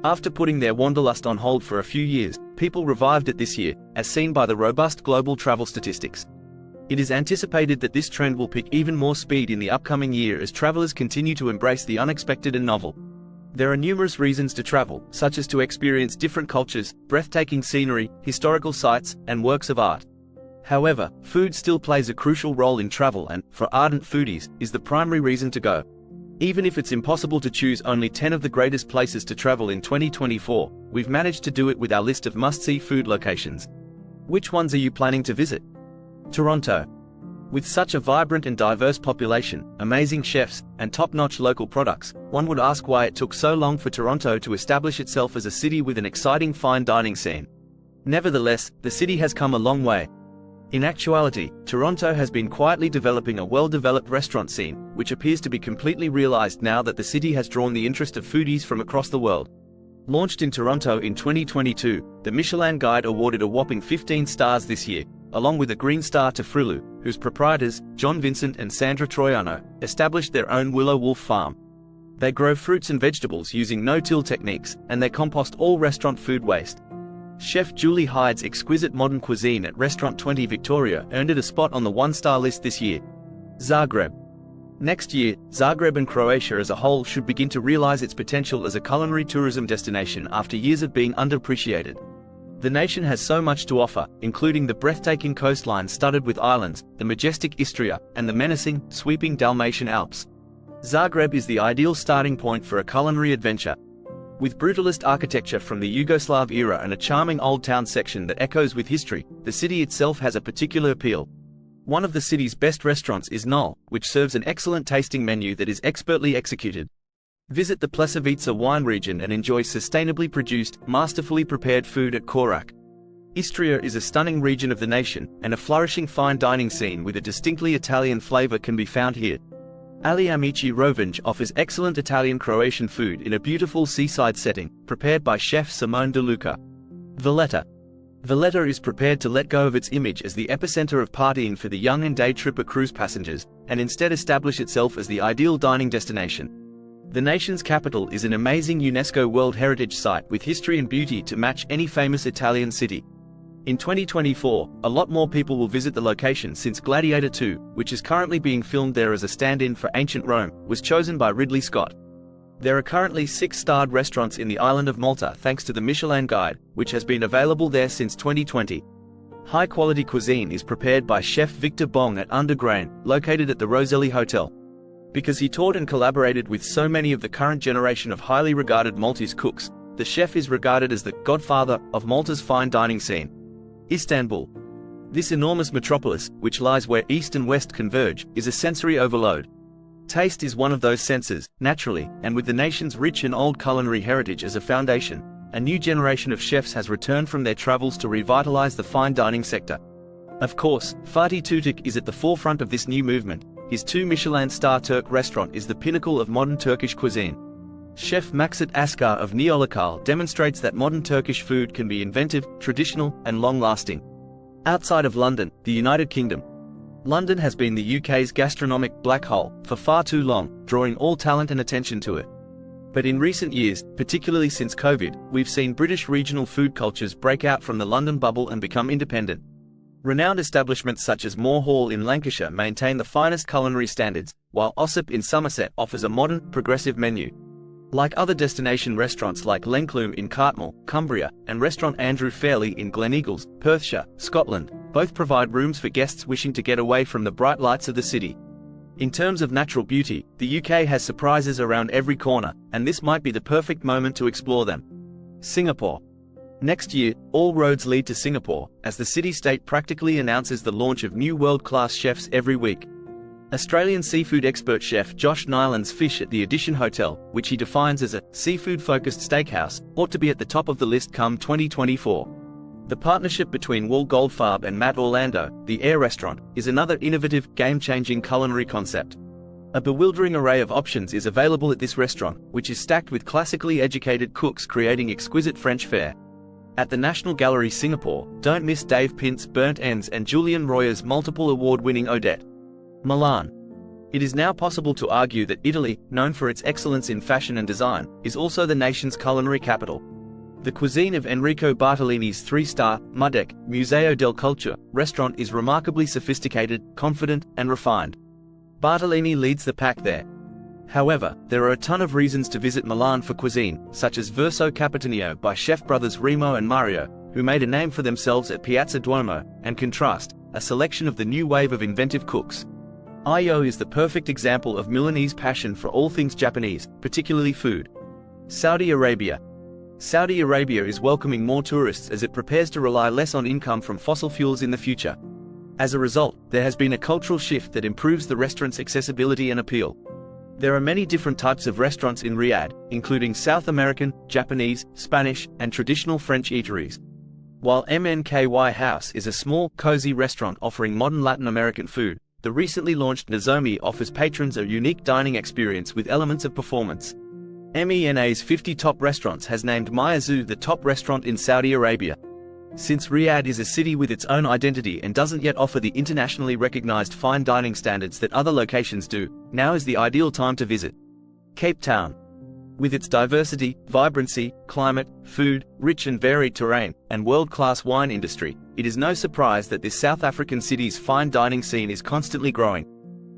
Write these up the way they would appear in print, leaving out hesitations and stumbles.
After putting their wanderlust on hold for a few years, people revived it this year, as seen by the robust global travel statistics. It is anticipated that this trend will pick even more speed in the upcoming year as travelers continue to embrace the unexpected and novel. There are numerous reasons to travel, such as to experience different cultures, breathtaking scenery, historical sites, and works of art. However, food still plays a crucial role in travel and, for ardent foodies, is the primary reason to go. Even if it's impossible to choose only 10 of the greatest places to travel in 2024, we've managed to do it with our list of must-see food locations. Which ones are you planning to visit? Toronto. With such a vibrant and diverse population, amazing chefs, and top-notch local products, one would ask why it took so long for Toronto to establish itself as a city with an exciting fine dining scene. Nevertheless, the city has come a long way. In actuality, Toronto has been quietly developing a well-developed restaurant scene, which appears to be completely realized now that the city has drawn the interest of foodies from across the world. Launched in Toronto in 2022, the Michelin Guide awarded a whopping 15 stars this year, along with a green star to Frilu, whose proprietors, John Vincent and Sandra Troiano, established their own Willow Wolf farm. They grow fruits and vegetables using no-till techniques, and they compost all restaurant food waste. Chef Julie Hyde's exquisite modern cuisine at Restaurant 20 Victoria earned it a spot on the one-star list this year. Zagreb. Next year, Zagreb and Croatia as a whole should begin to realize its potential as a culinary tourism destination after years of being underappreciated. The nation has so much to offer, including the breathtaking coastline studded with islands, the majestic Istria, and the menacing, sweeping Dalmatian Alps. Zagreb is the ideal starting point for a culinary adventure. With brutalist architecture from the Yugoslav era and a charming old town section that echoes with history, the city itself has a particular appeal. One of the city's best restaurants is Null, which serves an excellent tasting menu that is expertly executed. Visit the Plesavica wine region and enjoy sustainably produced, masterfully prepared food at Korak. Istria is a stunning region of the nation, and a flourishing fine dining scene with a distinctly Italian flavor can be found here. Ali Amici Rovinj offers excellent Italian-Croatian food in a beautiful seaside setting, prepared by chef Simone De Luca. Valletta. Valletta is prepared to let go of its image as the epicenter of partying for the young and day tripper cruise passengers, and instead establish itself as the ideal dining destination. The nation's capital is an amazing UNESCO World Heritage Site with history and beauty to match any famous Italian city. In 2024, a lot more people will visit the location since Gladiator 2, which is currently being filmed there as a stand-in for ancient Rome, was chosen by Ridley Scott. There are currently 6-starred restaurants in the island of Malta thanks to the Michelin Guide, which has been available there since 2020. High-quality cuisine is prepared by Chef Victor Bong at Undergrain, located at the Roselli Hotel. Because he taught and collaborated with so many of the current generation of highly regarded Maltese cooks, the chef is regarded as the godfather of Malta's fine dining scene. Istanbul. This enormous metropolis, which lies where east and west converge, is a sensory overload. Taste is one of those senses, naturally, and with the nation's rich and old culinary heritage as a foundation, a new generation of chefs has returned from their travels to revitalize the fine dining sector. Of course, Fatih Tutuk is at the forefront of this new movement. His 2 Michelin-star Turk restaurant is the pinnacle of modern Turkish cuisine. Chef Maksut Askar of Neolokal demonstrates that modern Turkish food can be inventive, traditional, and long-lasting. Outside of London, the United Kingdom. London has been the UK's gastronomic black hole for far too long, drawing all talent and attention to it. But in recent years, particularly since COVID, we've seen British regional food cultures break out from the London bubble and become independent. Renowned establishments such as Moore Hall in Lancashire maintain the finest culinary standards, while Ossip in Somerset offers a modern, progressive menu. Like other destination restaurants like Lenclume in Cartmel, Cumbria, and restaurant Andrew Fairley in Gleneagles, Perthshire, Scotland, both provide rooms for guests wishing to get away from the bright lights of the city. In terms of natural beauty, the UK has surprises around every corner, and this might be the perfect moment to explore them. Singapore. Next year, all roads lead to Singapore, as the city-state practically announces the launch of new world-class chefs every week. Australian seafood expert chef Josh Nyland's Fish at the Edition Hotel, which he defines as a seafood-focused steakhouse, ought to be at the top of the list come 2024. The partnership between Wool Goldfarb and Matt Orlando, the Air Restaurant, is another innovative, game-changing culinary concept. A bewildering array of options is available at this restaurant, which is stacked with classically educated cooks creating exquisite French fare. At the National Gallery Singapore, don't miss Dave Pint's Burnt Ends and Julian Royer's multiple award-winning Odette. Milan. It is now possible to argue that Italy, known for its excellence in fashion and design, is also the nation's culinary capital. The cuisine of Enrico Bartolini's 3-star, Mudec, Museo del Culture, restaurant is remarkably sophisticated, confident, and refined. Bartolini leads the pack there. However, there are a ton of reasons to visit Milan for cuisine, such as Verso Capitano by chef brothers Remo and Mario, who made a name for themselves at Piazza Duomo, and Contrast, a selection of the new wave of inventive cooks. Io is the perfect example of Milanese passion for all things Japanese, particularly food. Saudi Arabia. Saudi Arabia is welcoming more tourists as it prepares to rely less on income from fossil fuels in the future. As a result, there has been a cultural shift that improves the restaurant's accessibility and appeal. There are many different types of restaurants in Riyadh, including South American, Japanese, Spanish, and traditional French eateries. While MNKY House is a small, cozy restaurant offering modern Latin American food, the recently launched Nozomi offers patrons a unique dining experience with elements of performance. MENA's 50 Top Restaurants has named Mayazu the top restaurant in Saudi Arabia. Since Riyadh is a city with its own identity and doesn't yet offer the internationally recognized fine dining standards that other locations do, now is the ideal time to visit. Cape Town. With its diversity, vibrancy, climate, food, rich and varied terrain, and world-class wine industry, it is no surprise that this South African city's fine dining scene is constantly growing.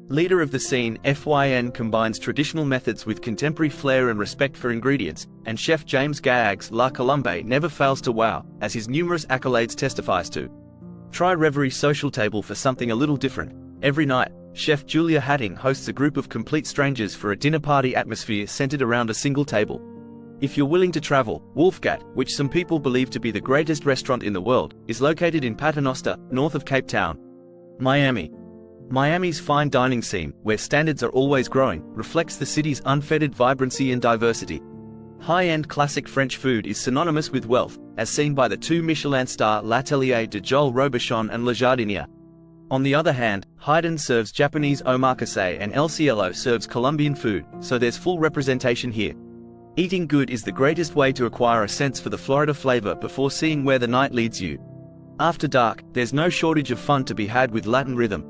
Leader of the scene, FYN combines traditional methods with contemporary flair and respect for ingredients, and chef James Gaag's La Colombe never fails to wow, as his numerous accolades testifies to. Try Reverie Social Table for something a little different. Every night, Chef Julia Hatting hosts a group of complete strangers for a dinner party atmosphere centered around a single table. If you're willing to travel, Wolfgat, which some people believe to be the greatest restaurant in the world, is located in Paternoster, north of Cape Town. Miami. Miami's fine dining scene, where standards are always growing, reflects the city's unfettered vibrancy and diversity. High-end classic French food is synonymous with wealth, as seen by the 2 Michelin star L'Atelier de Joel Robuchon and Le Jardinier. On the other hand, Haydn serves Japanese omakase and El Cielo serves Colombian food, so there's full representation here. Eating good is the greatest way to acquire a sense for the Florida flavor before seeing where the night leads you. After dark, there's no shortage of fun to be had with Latin rhythm,